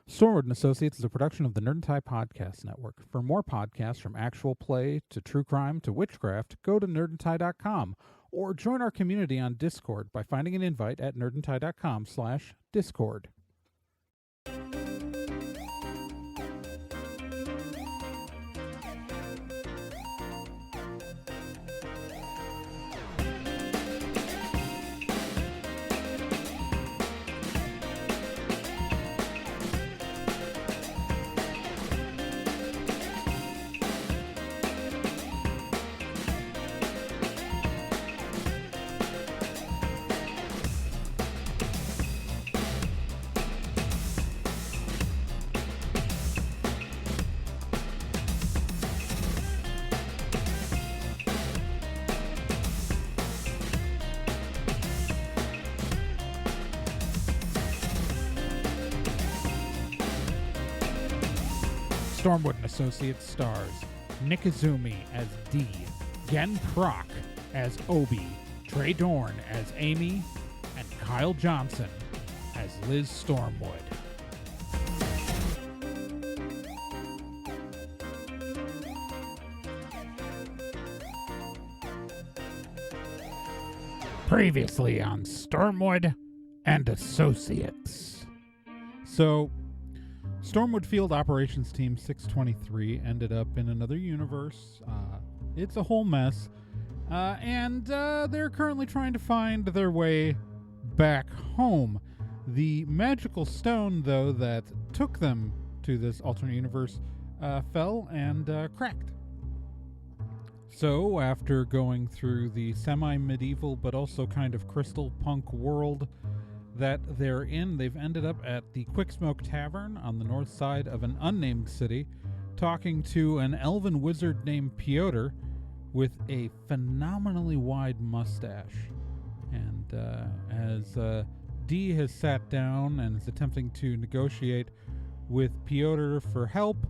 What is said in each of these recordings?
Stormwood and Associates is a production of the Nerd and Tie Podcast Network. For more podcasts from actual play to true crime to witchcraft, go to nerdandtie.com or join our community on Discord by finding an invite at nerdandtie.com/discord. Stormwood and Associates stars Nick Izumi as D, Gen Proc as Obi, Trey Dorn as Amy, and Kyle Johnson as Liz Stormwood. Previously on Stormwood and Associates. So, Stormwood Field Operations Team 623 ended up in another universe. It's a whole mess. And they're currently trying to find their way back home. The magical stone, though, that took them to this alternate universe fell and cracked. So, after going through the semi-medieval but also kind of crystal punk world that they're in, they've ended up at the Quicksmoke Tavern on the north side of an unnamed city, talking to an elven wizard named Piotr with a phenomenally wide mustache. And as Dee has sat down and is attempting to negotiate with Piotr for help,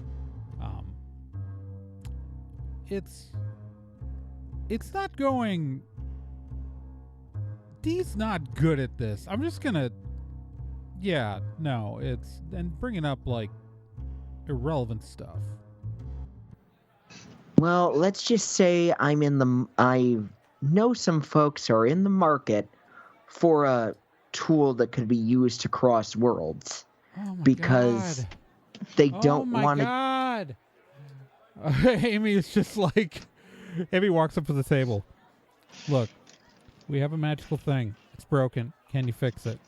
it's not going... Dee's not good at this. I'm just gonna... Yeah, no, it's... And bringing up, like, irrelevant stuff. Well, let's just say I know some folks are in the market for a tool that could be used to cross worlds. Oh my because God. They don't want to... Oh my God! Amy is just like... Amy walks up to the table. Look, we have a magical thing. It's broken. Can you fix it?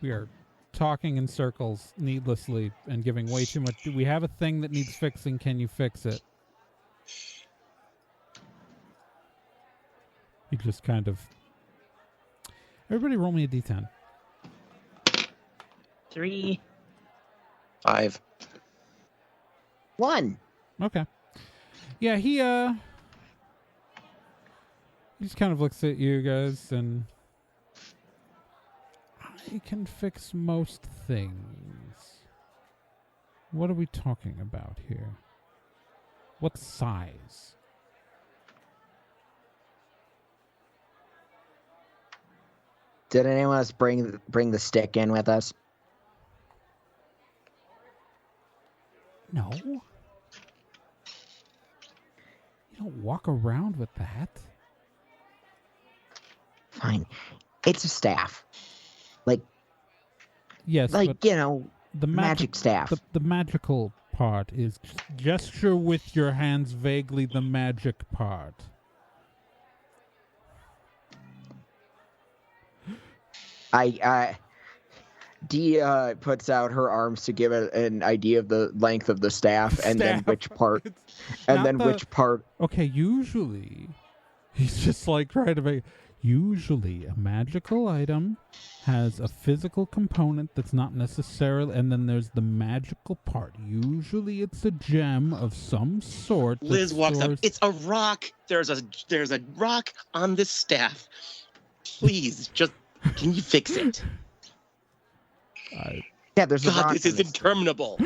We are talking in circles needlessly and giving way too much. We have a thing that needs fixing. Can you fix it? You just kind of... Everybody roll me a d10. 3. 5. 1. Okay. Yeah, he just kind of looks at you guys and... I can fix most things. What are we talking about here? What size? Did anyone else bring the stick in with us? No. You don't walk around with that. Fine. It's a staff. Yes, but the magic staff. The magical part is gesture with your hands vaguely the magic part. Dee puts out her arms to give it an idea of the length of the staff, and then which part, which part. Okay, usually, he's just like trying to make. Usually, a magical item has a physical component that's not necessarily, and then there's the magical part. Usually, it's a gem of some sort. Liz walks up. It's a rock. There's a rock on this staff. Please, can you fix it? Yeah, there's a rock. God, this is interminable.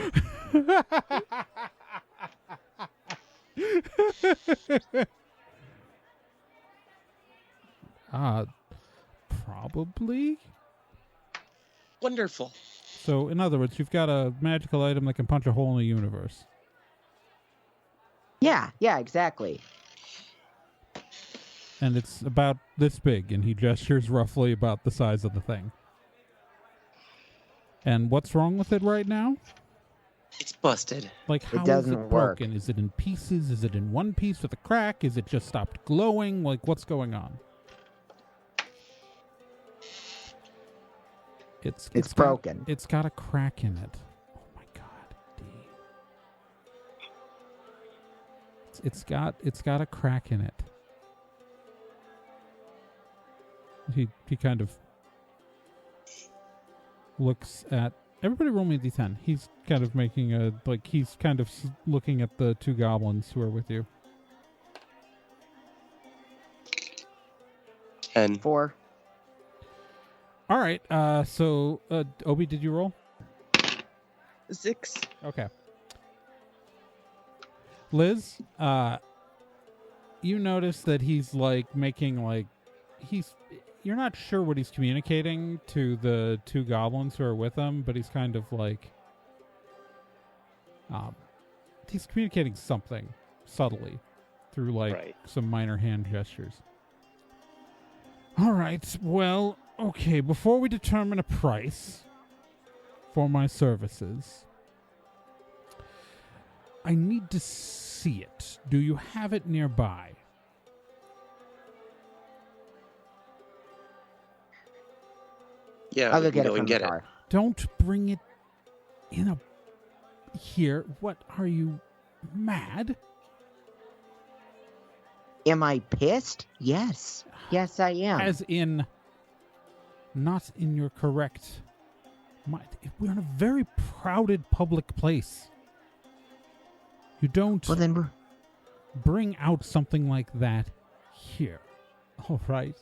Probably. Wonderful. So, in other words, you've got a magical item that can punch a hole in the universe. Yeah, exactly. And it's about this big, and he gestures roughly about the size of the thing. And what's wrong with it right now? It's busted. Like, how is doesn't it work. broken? Is it in pieces? Is it in one piece with a crack? Is it just stopped glowing? Like, what's going on? It's broken. It's got a crack in it. Oh my god, D. It's got a crack in it. He kind of looks at everybody. Roll me a d10. He's kind of making a he's kind of looking at the two goblins who are with you. 10. 4. All right. So Obi, did you roll? 6. Okay. Liz, you notice that he's making you're not sure what he's communicating to the two goblins who are with him, but he's kind of he's communicating something subtly through some minor hand gestures. All right. Well, okay, before we determine a price for my services, I need to see it. Do you have it nearby? Yeah, I'll we go can get it go from and the get it. car. Don't bring it in here. What, are you mad? Am I pissed? Yes. Yes, I am. As in, not in your correct mind. We're in a very crowded public place. You don't Well, then bring out something like that here. All right.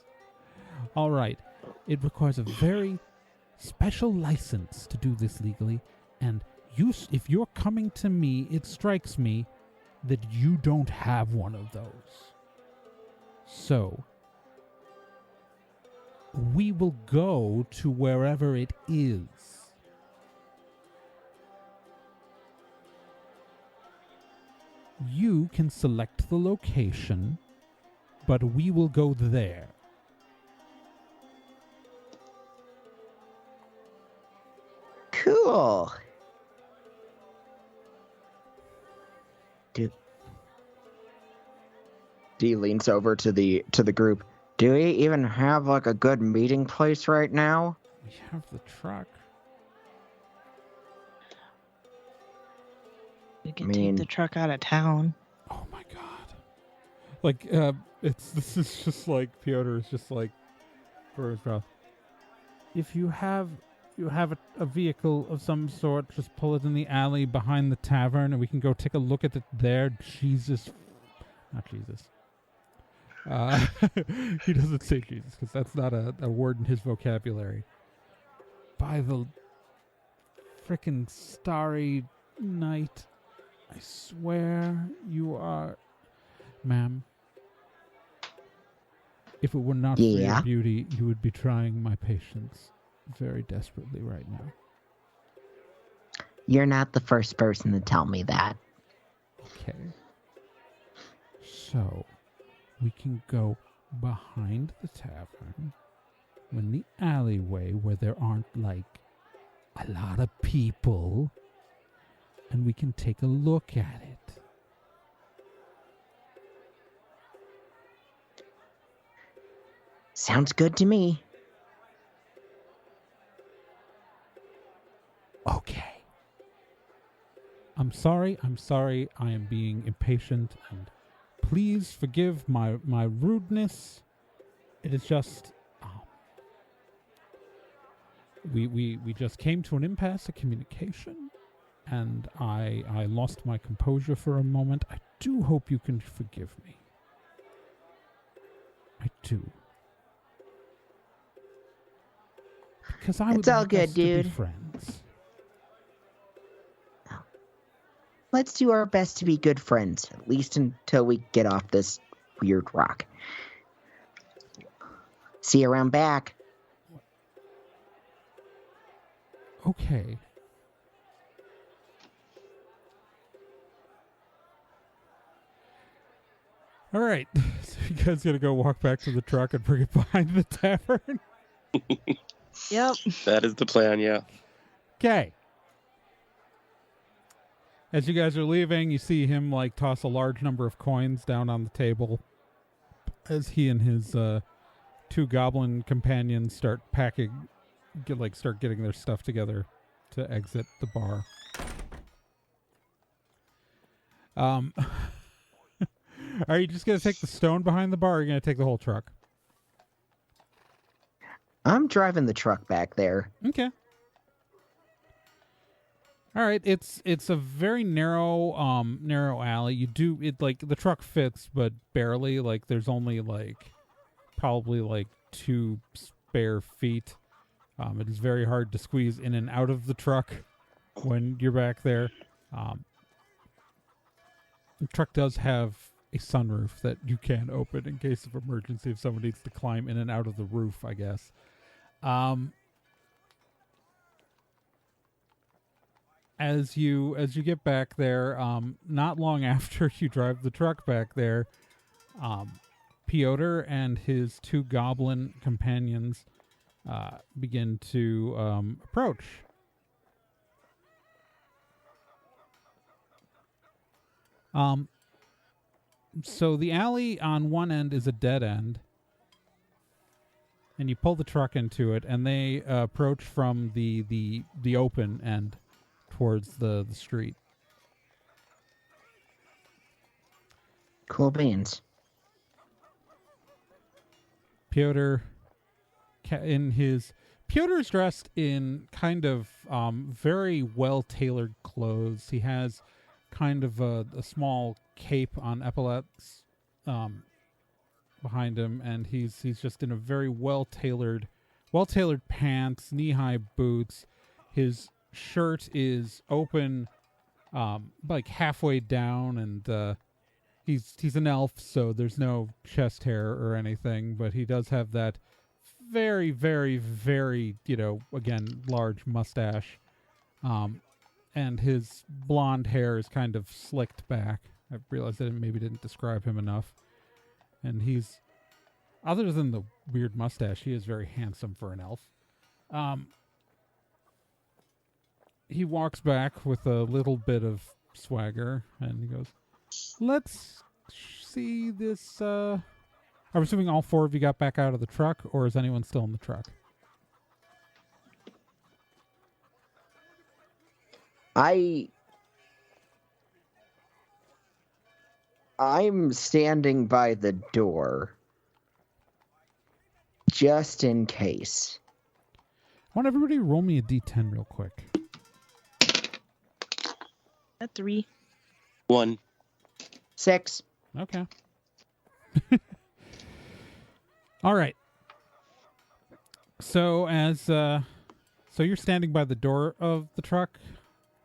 It requires a very special license to do this legally, and if you're coming to me, it strikes me that you don't have one of those. So, we will go to wherever it is. You can select the location, but we will go there. Cool. D leans over to the group. Do we even have a good meeting place right now? We have the truck. We can take the truck out of town. Oh my god. This is just Piotr is just for his mouth. If you have a vehicle of some sort, just pull it in the alley behind the tavern and we can go take a look at it there. Not Jesus. He doesn't say Jesus because that's not a word in his vocabulary. By the frickin' starry night, I swear you are... Ma'am, if it were not for your beauty, you would be trying my patience very desperately right now. You're not the first person to tell me that. Okay. So, we can go behind the tavern, in the alleyway where there aren't, a lot of people, and we can take a look at it. Sounds good to me. Okay. I'm sorry. I am being impatient, and please forgive my rudeness. It is just... We just came to an impasse of communication, and I lost my composure for a moment. I do hope you can forgive me. I do. Because I would It's all like good, us to be dude. friends. Let's do our best to be good friends, at least until we get off this weird rock. See you around back. Okay. All right. So you guys gonna go walk back to the truck and bring it behind the tavern? Yep. That is the plan, yeah. Okay. As you guys are leaving, you see him like toss a large number of coins down on the table as he and his two goblin companions start getting their stuff together to exit the bar. Are you just gonna take the stone behind the bar, or are you gonna take the whole truck? I'm driving the truck back there. Okay. All right, it's a very narrow alley. You do it like the truck fits, but barely. Like there's only like probably like 2 spare feet. It is very hard to squeeze in and out of the truck when you're back there. The truck does have a sunroof that you can open in case of emergency if someone needs to climb in and out of the roof, I guess. As you get back there, not long after you drive the truck back there, Piotr and his 2 goblin companions begin to approach. So the alley on one end is a dead end, and you pull the truck into it, and they approach from the open end towards the street. Cool beans. Piotr's dressed in kind of very well-tailored clothes. He has kind of a small cape on epaulets behind him, and he's just in a very well-tailored pants, knee-high boots. His shirt is open like halfway down, and he's an elf, so there's no chest hair or anything, but he does have that very, very, very, again, large mustache. And his blonde hair is kind of slicked back. I realized I maybe didn't describe him enough. And he's, other than the weird mustache, he is very handsome for an elf. He walks back with a little bit of swagger, and he goes, "Let's see this." I'm assuming all 4 of you got back out of the truck, or is anyone still in the truck? I'm standing by the door, just in case. I want everybody to roll me a d10 real quick. A 3. 1. 6. Okay. All right. So so you're standing by the door of the truck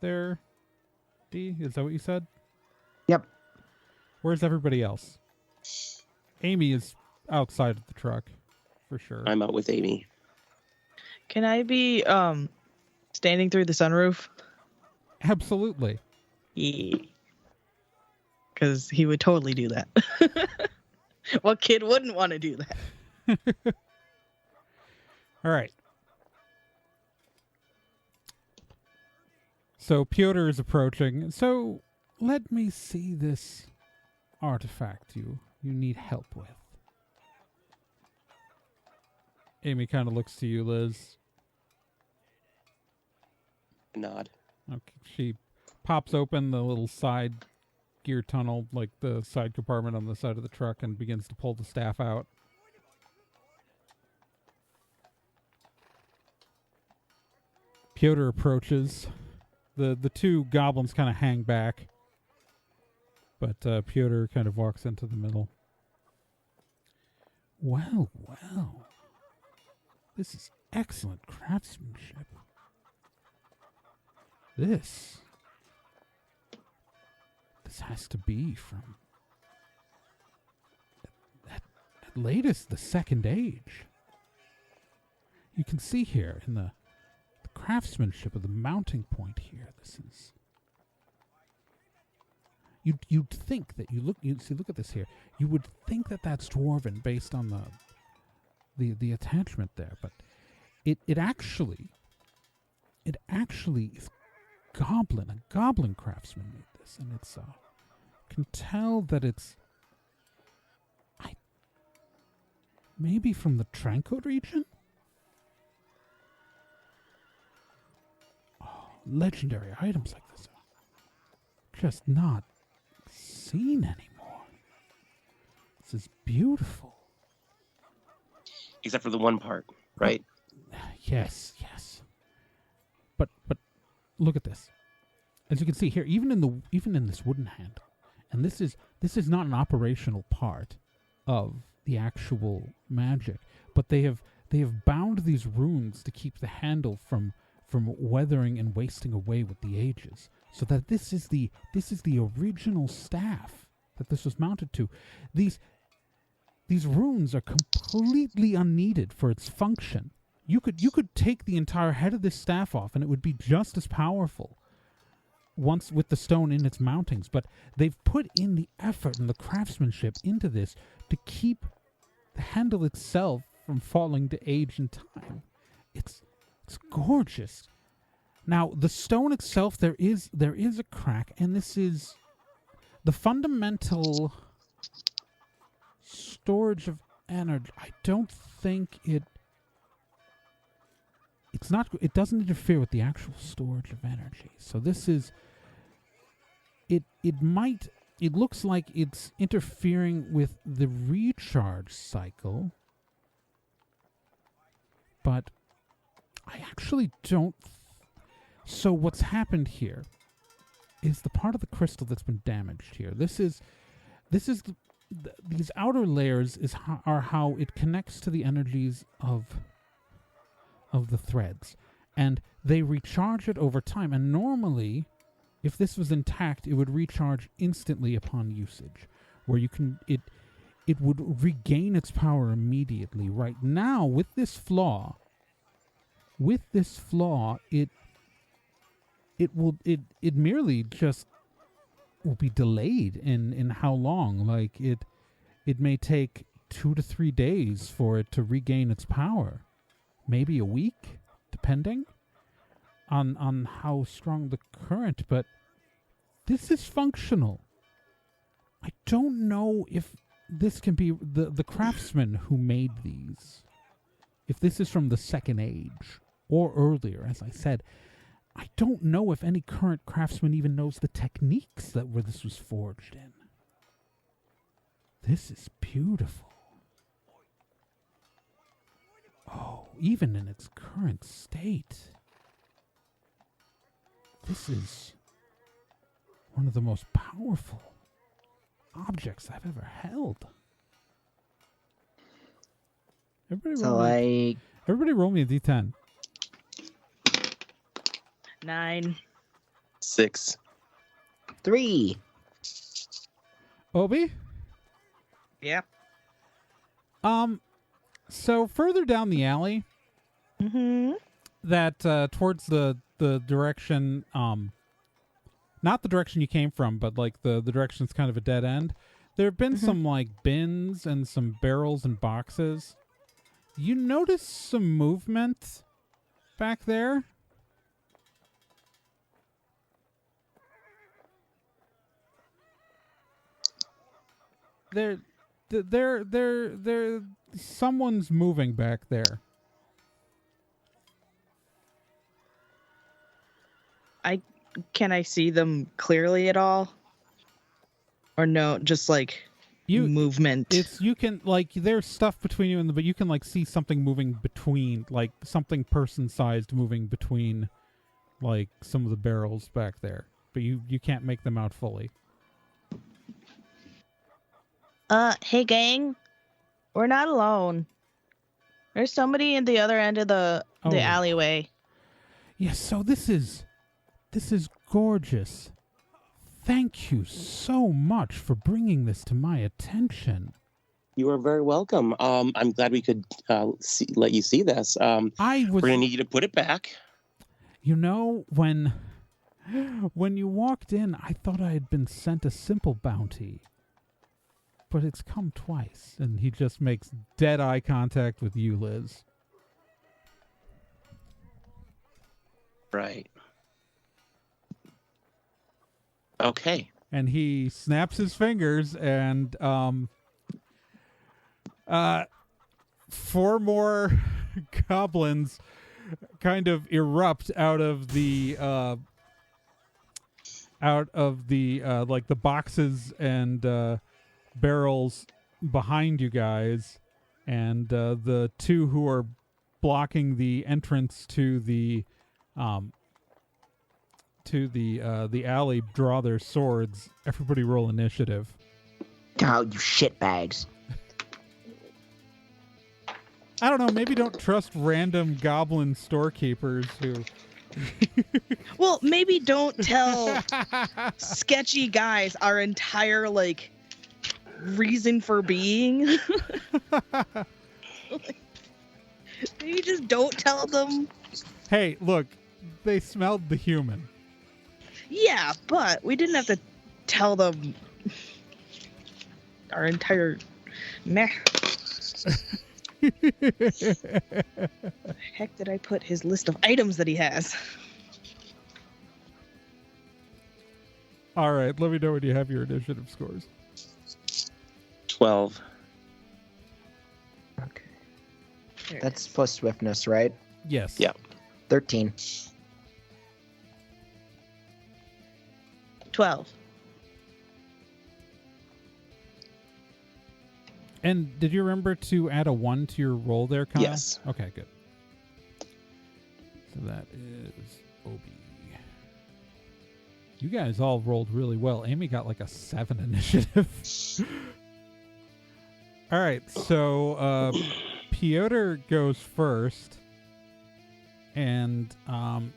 there, D? Is that what you said? Yep. Where's everybody else? Amy is outside of the truck, for sure. I'm out with Amy. Can I be standing through the sunroof? Absolutely. Yeah. Because he would totally do that. What kid wouldn't want to do that? All right. So Piotr is approaching. So let me see this artifact you need help with. Amy kind of looks to you, Liz. Nod. Okay, she pops open the little side gear tunnel, like the side compartment on the side of the truck, and begins to pull the staff out. Piotr approaches. The 2 goblins kind of hang back, but Piotr kind of walks into the middle. Well, this is excellent craftsmanship. This has to be from at latest the Second Age. You can see here in the craftsmanship of the mounting point here. This is. You'd think that look at this here. You would think that that's dwarven based on the attachment there, but it actually is goblin. A goblin craftsman made this, and it's can tell that it's maybe from the Tranco region. Oh, legendary items like this are just not seen anymore. This is beautiful. Except for the one part, right? Yes. But look at this. As you can see here, even in this wooden handle, and this is not an operational part of the actual magic, but they have bound these runes to keep the handle from weathering and wasting away with the ages, so that this is the original staff that this was mounted to. These runes are completely unneeded for its function. You could take the entire head of this staff off and it would be just as powerful once with the stone in its mountings, but they've put in the effort and the craftsmanship into this to keep the handle itself from falling to age and time. It's gorgeous. Now, the stone itself, there is a crack, and this is the fundamental storage of energy. I don't think it doesn't interfere with the actual storage of energy. So this is it looks like it's interfering with the recharge cycle, but I actually don't. So what's happened here is the part of the crystal that's been damaged here. These outer layers are how it connects to the energies of the threads, and they recharge it over time. And normally, if this was intact, it would recharge instantly upon usage, where it would regain its power immediately. Right now, with this flaw, it merely just will be delayed in how long. Like it may take 2 to 3 days for it to regain its power, maybe a week, depending on how strong the current. But this is functional. I don't know if this can be the craftsman who made these, if this is from the Second Age or earlier. As I said, I don't know if any current craftsman even knows the techniques where this was forged in. This is beautiful. Oh, even in its current state, this is one of the most powerful objects I've ever held. Everybody roll me a d10. 9. 6. 3. Obi? Yeah. So further down the alley, that towards the direction, not the direction you came from, but like the direction that's kind of a dead end, there have been some like bins and some barrels and boxes. You notice some movement back there? There, someone's moving back there. Can I see them clearly at all? Or no, just like movement? You can, like, there's stuff between you but you can like see something moving between, like something person-sized moving between like some of the barrels back there. But you can't make them out fully. Hey gang, we're not alone. There's somebody in the other end of the alleyway. Yes, so this is gorgeous. Thank you so much for bringing this to my attention. You are very welcome. I'm glad we could let you see this. We're going to need you to put it back. You know, when you walked in, I thought I had been sent a simple bounty. But it's come twice. And he just makes dead eye contact with you, Liz. Right. Okay. And he snaps his fingers, and 4 more goblins kind of erupt out of the like the boxes and barrels behind you guys, and the 2 who are blocking the entrance to the alley draw their swords. Everybody roll initiative. Oh, you shitbags. I don't know, maybe don't trust random goblin storekeepers who... Well, maybe don't tell sketchy guys our entire, like, reason for being. Maybe just don't tell them. Hey, look, they smelled the human. Yeah, but we didn't have to tell them our entire meh. The heck did I put his list of items that he has? All right, let me know when you have your initiative scores. 12. Okay. There it That's is. plus swiftness, right? Yes. Yeah. 13. 12. And did you remember to add a 1 to your roll there, Kyle? Yes. Okay, good. So that is Obi. You guys all rolled really well. Amy got like a 7 initiative. All right, so Piotr goes first, and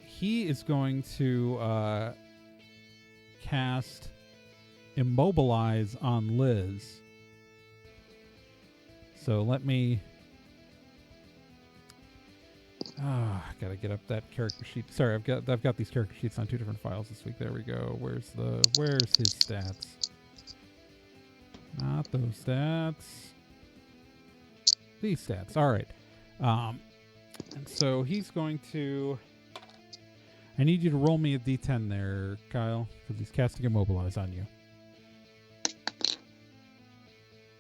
he is going to cast Immobilize on Liz. So let me... gotta get up that character sheet. Sorry, I've got these character sheets on 2 different files this week. There we go. Where's his stats? Not those stats. These stats. All right. And so he's going to... I need you to roll me a d10 there, Kyle, because he's casting Immobilize on you.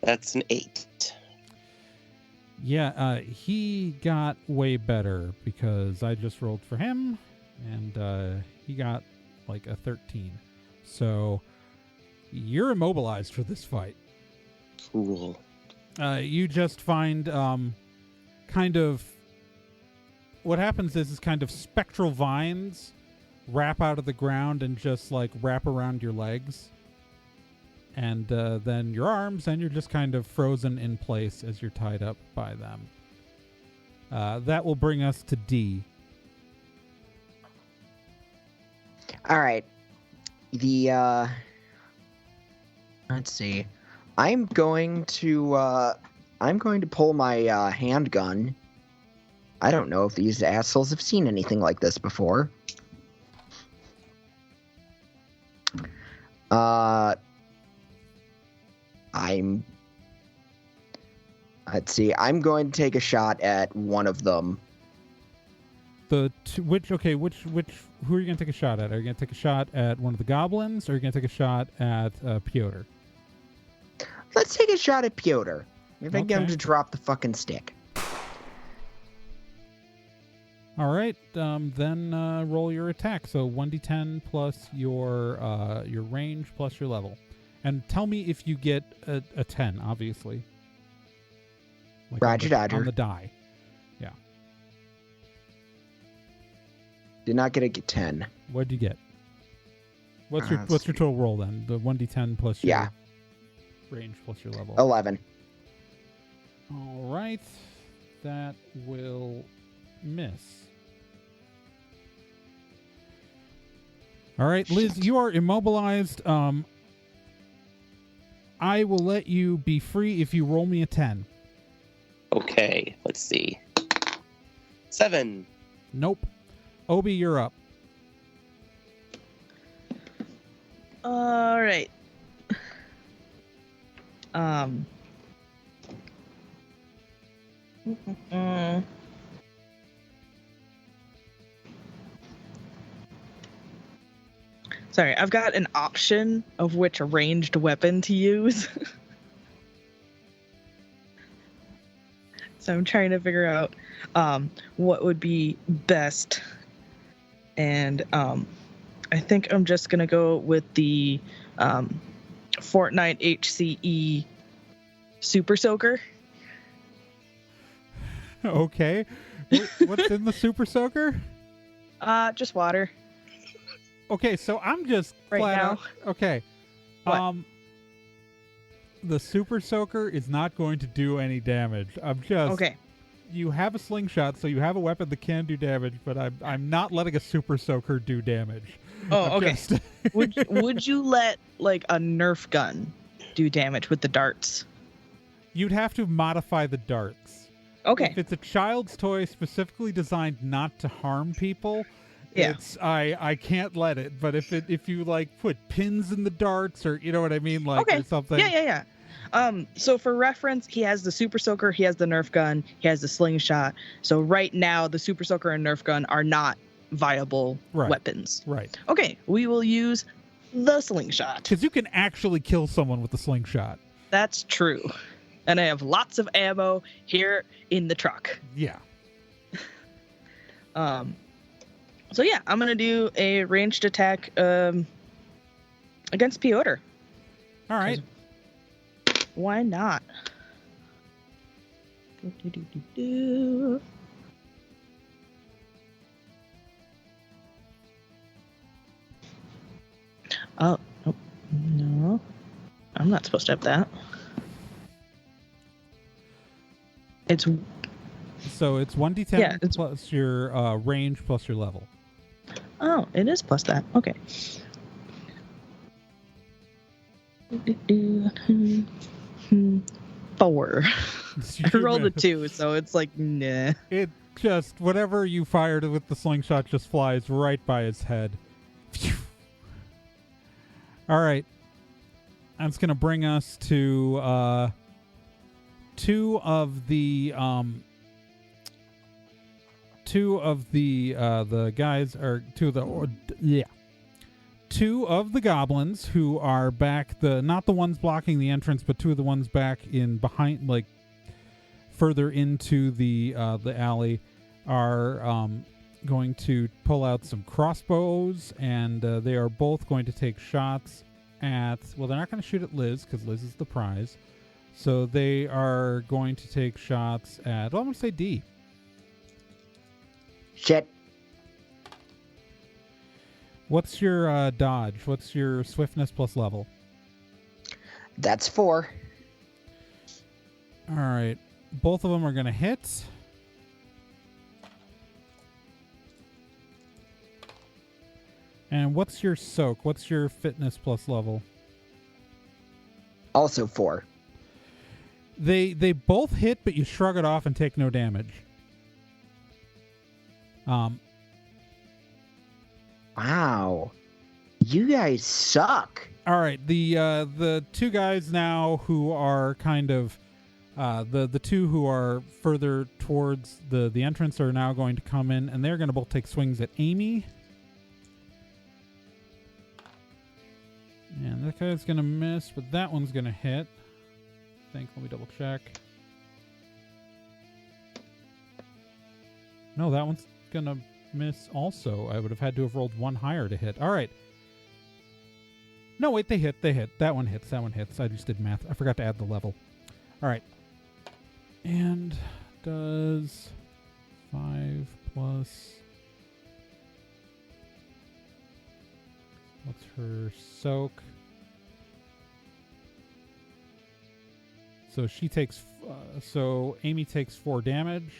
That's an 8. Yeah, he got way better because I just rolled for him, and he got like a 13. So you're immobilized for this fight. Cool. You just find kind of... What happens is kind of spectral vines wrap out of the ground and just like wrap around your legs. And then your arms, and you're just kind of frozen in place as you're tied up by them. That will bring us to D. All right. Let's see. I'm going to pull my handgun. I don't know if these assholes have seen anything like this before. Let's see. I'm going to take a shot at one of them. Who are you going to take a shot at? Are you going to take a shot at one of the goblins, or are you going to take a shot at Piotr? Let's take a shot at Piotr. Maybe I can get him Okay. to drop the fucking stick. All right, then roll your attack. So 1d10 plus your range plus your level. And tell me if you get a 10, obviously. Like Roger, Dodger. On the die. Yeah. Did not get a 10. What'd you get? What's let's your see. total roll then? The 1d10 plus your Yeah. range plus your level. 11. All right. That will miss. All right, Liz, you are immobilized. I will let you be free if you roll me a 10. Okay, let's see. 7. Nope. Obi, you're up. All right. Sorry, I've got an option of which ranged weapon to use. So I'm trying to figure out what would be best. And I think I'm just going to go with the Fortnite HCE Super Soaker. Okay. What's in the Super Soaker? Just water. Okay, so I'm just Right flat now? out. Okay. What? The Super Soaker is not going to do any damage. I'm just Okay. You have a slingshot, so you have a weapon that can do damage, but I'm not letting a Super Soaker do damage. Oh, I'm okay. just- Would you let like a Nerf gun do damage with the darts? You'd have to modify the darts. Okay. If it's a child's toy specifically designed not to harm people, Yeah. it's I can't let it. But if you like put pins in the darts or you know what I mean, like Okay. or something. Yeah. So for reference, he has the Super Soaker, he has the Nerf gun, he has the slingshot. So right now, the Super Soaker and Nerf gun are not viable weapons. Right. Okay, we will use the slingshot. Because you can actually kill someone with the slingshot. That's true. And I have lots of ammo here in the truck. Yeah. So yeah, I'm gonna do a ranged attack against Piotr. All right. Why not? Oh, nope. No. I'm not supposed to have that. So it's 1d10 Yeah, it's- plus your range plus your level. Oh, it is plus that. Okay. Four. I rolled a 2, so it's like, nah. It just, whatever you fired with the slingshot just flies right by his head. Phew. All right. That's going to bring us to two of the guys, or two of the goblins who are back, not the ones blocking the entrance, but two of the ones back in behind, like further into the alley, are going to pull out some crossbows, and they are both going to take shots at, well, they're not going to shoot at Liz because Liz is the prize. So they are going to take shots at, well, I'm going to say D. Shit. What's your dodge? What's your swiftness plus level? That's 4. All right. Both of them are going to hit. And what's your soak? What's your fitness plus level? Also 4. They both hit, but you shrug it off and take no damage. Wow. You guys suck. All right, the two guys now who are kind of the two who are further towards the entrance are now going to come in, and they're going to both take swings at Amy. And that guy's going to miss, but that one's going to hit. I think. Let me double check. No, that one's going to miss also. I would have had to have rolled one higher to hit. All right. No, wait, they hit. That one hits. I just did math. I forgot to add the level. All right. And does 5 plus... What's her soak? So she takes... so Amy takes 4 damage.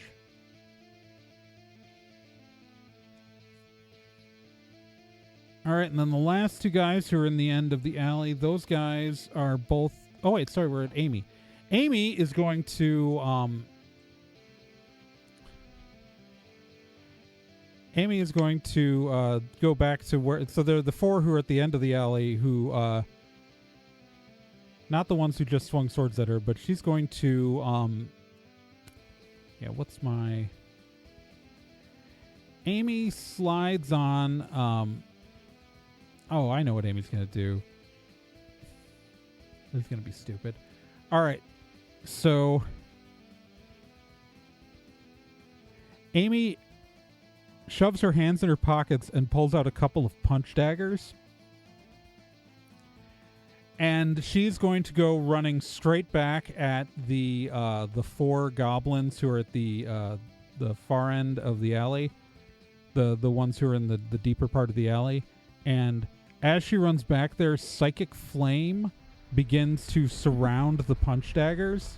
All right, and then the last two guys who are in the end of the alley, those guys are both... Oh, wait, sorry, we're at Amy. Amy is going to... Amy is going to go back to where. So they're the four who are at the end of the alley who. Not the ones who just swung swords at her, but she's going to. Yeah, what's my. Amy slides on. Oh, I know what Amy's going to do. This is going to be stupid. All right. So. Amy shoves her hands in her pockets and pulls out a couple of punch daggers. And she's going to go running straight back at the four goblins who are at the far end of the alley, the ones who are in the deeper part of the alley. And as she runs back there, psychic flame begins to surround the punch daggers,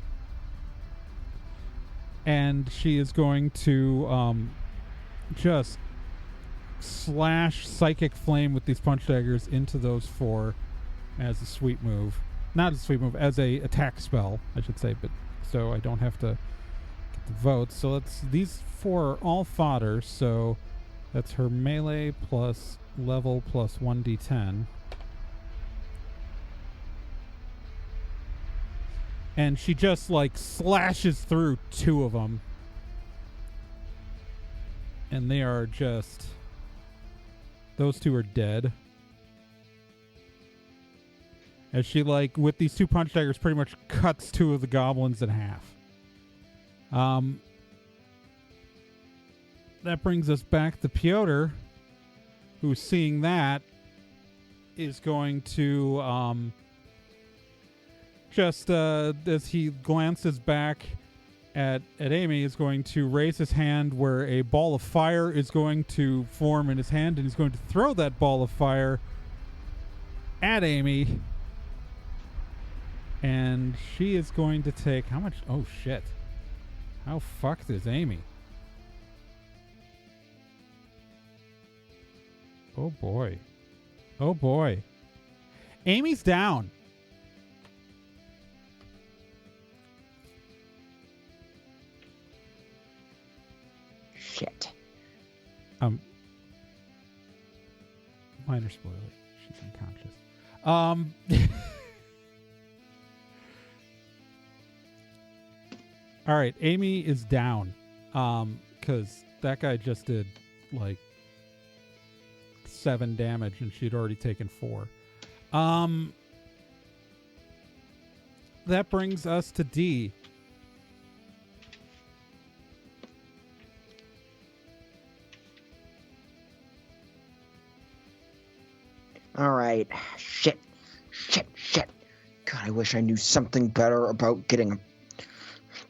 and she is going to just slash psychic flame with these punch daggers into those four. As a sweet move. Not as a sweet move, as a attack spell, I should say, but so I don't have to get the votes. So these four are all fodder, so that's her melee plus level plus 1d10. And she just like slashes through two of them. And they are just... Those two are dead. As she, like, with these two punch daggers, pretty much cuts two of the goblins in half. That brings us back to Piotr, who, seeing that, is going to, just, as he glances back at Amy, is going to raise his hand where a ball of fire is going to form in his hand, and he's going to throw that ball of fire at Amy. And she is going to take... How much? Oh, shit. How fucked is Amy? Oh, boy. Oh, boy. Amy's down. Shit. Minor spoiler. She's unconscious. All right, Amy is down, because that guy just did, like, 7 damage, and she'd already taken 4. That brings us to D. All right. Shit. God, I wish I knew something better about getting a...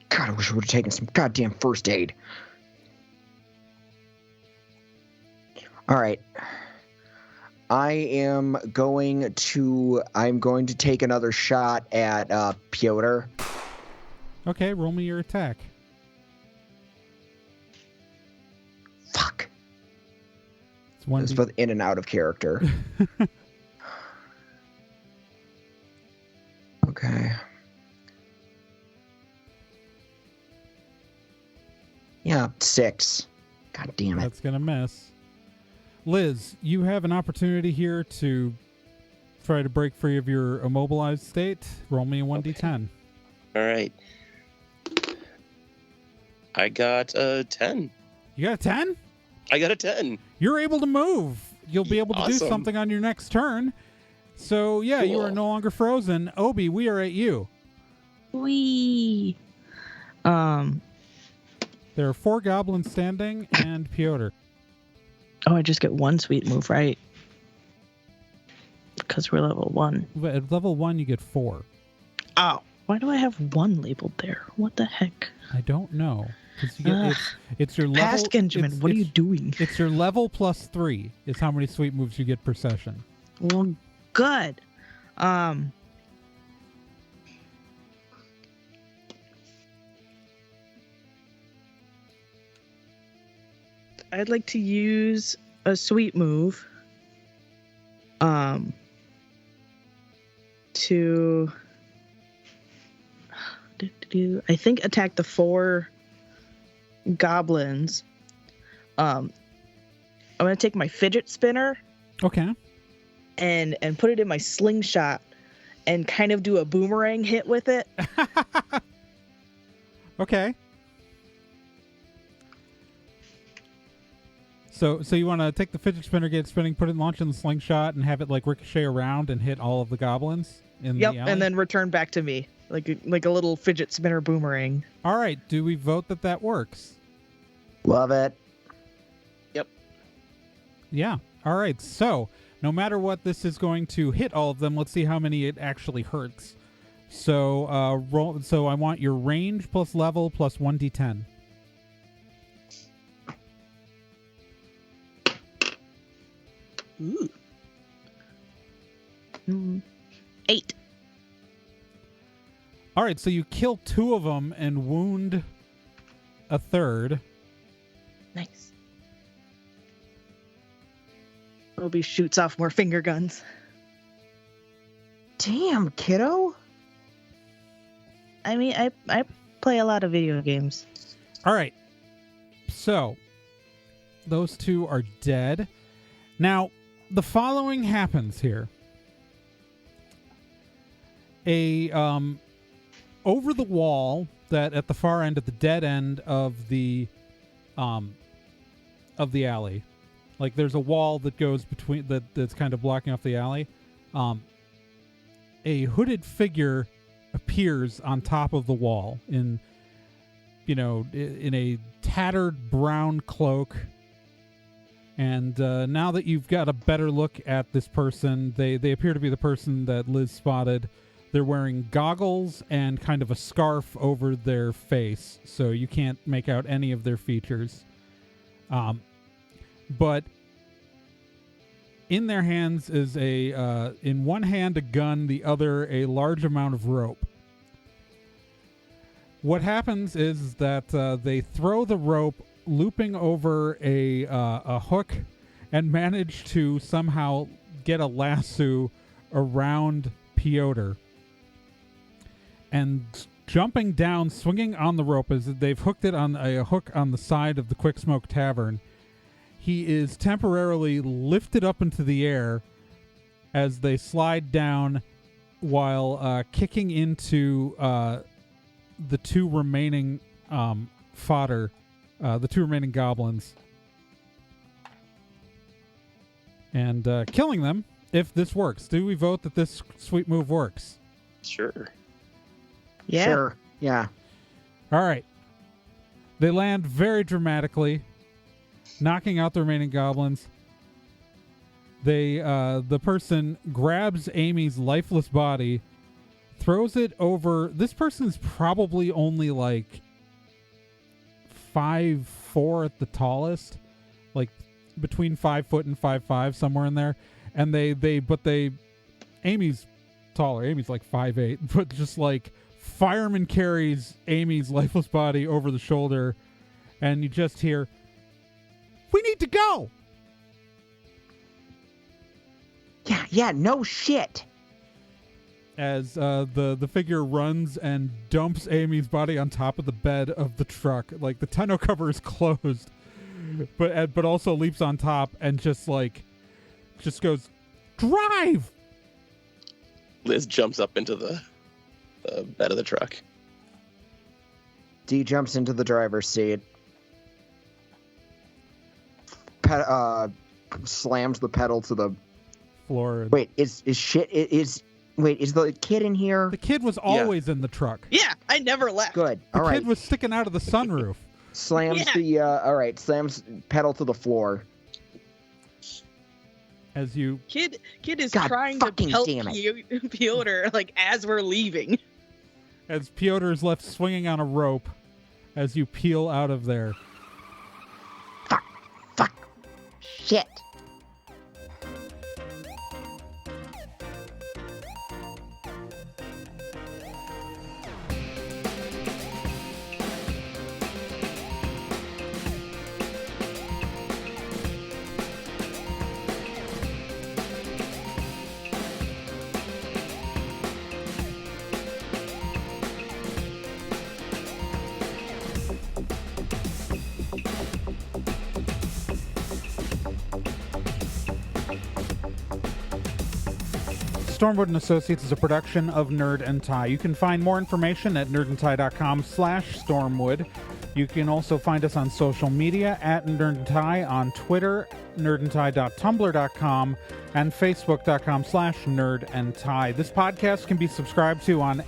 God, I wish I would have taken some goddamn first aid. All right. I'm going to take another shot at Piotr. Okay, roll me your attack. Fuck. It's one. It's both in and out of character. Okay. Yeah, 6. God damn it. That's going to miss. Liz, you have an opportunity here to try to break free of your immobilized state. Roll me a 1d10. All right. I got a 10. You got a 10? I got a 10. You're able to move. You'll be able to do Awesome. something on your next turn. So, yeah, you are Cool. no longer frozen. Obi, we are at you. Wee. There are 4 goblins standing and Piotr. Oh, I just get one sweet move, right? Because we're level 1. But at level 1, you get 4. Oh, why do I have 1 labeled there? What the heck? I don't know. 'Cause you get, it's your level. Past Benjamin, what are you doing? It's your level plus 3 is how many sweet moves you get per session. Well, good. I'd like to use a sweet move to I think attack the 4 goblins I'm gonna take my fidget spinner Okay. and put it in my slingshot and kind of do a boomerang hit with it. Okay. So you want to take the fidget spinner, get it spinning, put it in, launch in the slingshot, and have it like ricochet around and hit all of the goblins in Yep, the alley? and then return back to me like a little fidget spinner boomerang. All right. Do we vote that works? Love it. Yeah. All right. So no matter what, this is going to hit all of them. Let's see how many it actually hurts. So roll. So I want your range plus level plus 1d10. Ooh. 8. All right. So you kill 2 of them and wound a third. Nice. Obi shoots off more finger guns. Damn, kiddo. I mean, I play a lot of video games. All right. So those 2 are dead. Now, the following happens here. Over the wall that at the far end, at the dead end of the alley, like there's a wall that goes between that's kind of blocking off the alley. A hooded figure appears on top of the wall in a tattered brown cloak. And now that you've got a better look at this person, they appear to be the person that Liz spotted. They're wearing goggles and kind of a scarf over their face, so you can't make out any of their features. But in their hands is in one hand a gun, the other a large amount of rope. What happens is that they throw the rope, looping over a hook, and manage to somehow get a lasso around Piotr. And jumping down, swinging on the rope, as they've hooked it on a hook on the side of the Quick Smoke Tavern. He is temporarily lifted up into the air as they slide down while kicking into the 2 remaining fodder, the 2 remaining goblins, and killing them if this works. Do we vote that this sweet move works? Sure. Yeah. Sure. Yeah. All right. They land very dramatically, knocking out the remaining goblins. The person grabs Amy's lifeless body, throws it over. This person's probably only like 5'4" at the tallest, like between 5 foot and 5'5", somewhere in there. And Amy's taller. Amy's like 5'8", but just like fireman carries Amy's lifeless body over the shoulder, and you just hear, "We need to go." Yeah, no shit. As the figure runs and dumps Amy's body on top of the bed of the truck. Like the tonneau cover is closed, but also leaps on top and just goes, "Drive!" Liz jumps up into the bed of the truck. D jumps into the driver's seat. Slams the pedal to the floor. Wait, is the kid in here? The kid was always in the truck. Yeah, I never left. Good. The All right. kid was sticking out of the sunroof. Slams slams pedal to the floor. As you Kid is God trying to fucking help damn it. Piotr like as we're leaving. as Piotr is left swinging on a rope as you peel out of there. Fuck. Shit. Stormwood and Associates is a production of Nerd and Tie. You can find more information at nerdandtie.com/Stormwood. You can also find us on social media at Nerd and Tie on Twitter, nerdandtie.tumblr.com, and facebook.com/nerdandtie. This podcast can be subscribed to on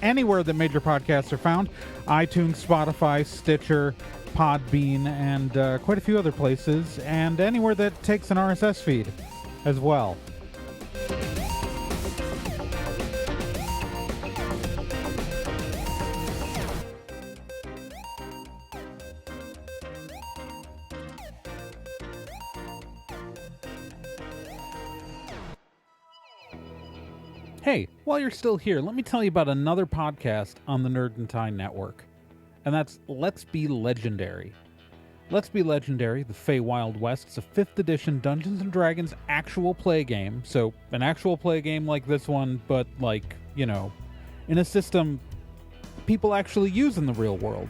anywhere that major podcasts are found: iTunes, Spotify, Stitcher, Podbean, and quite a few other places, and anywhere that takes an RSS feed as well. Hey, while you're still here, let me tell you about another podcast on the Nerd and Tie Network, and that's Let's Be Legendary. Let's Be Legendary, the Feywild West, is a 5th edition Dungeons & Dragons actual play game, so an actual play game like this one, but like, you know, in a system people actually use in the real world.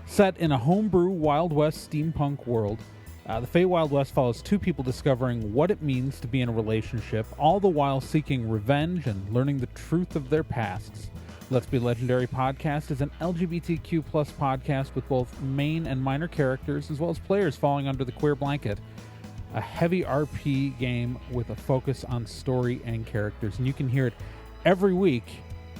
Set in a homebrew Wild West steampunk world, the Feywild West follows two people discovering what it means to be in a relationship, all the while seeking revenge and learning the truth of their pasts. Let's Be Legendary podcast is an LGBTQ+ podcast with both main and minor characters, as well as players falling under the queer blanket. A heavy RP game with a focus on story and characters, and you can hear it every week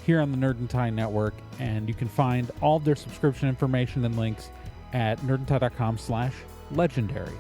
here on the Nerd and Tie Network, and you can find all of their subscription information and links at nerdandtie.com/legendary.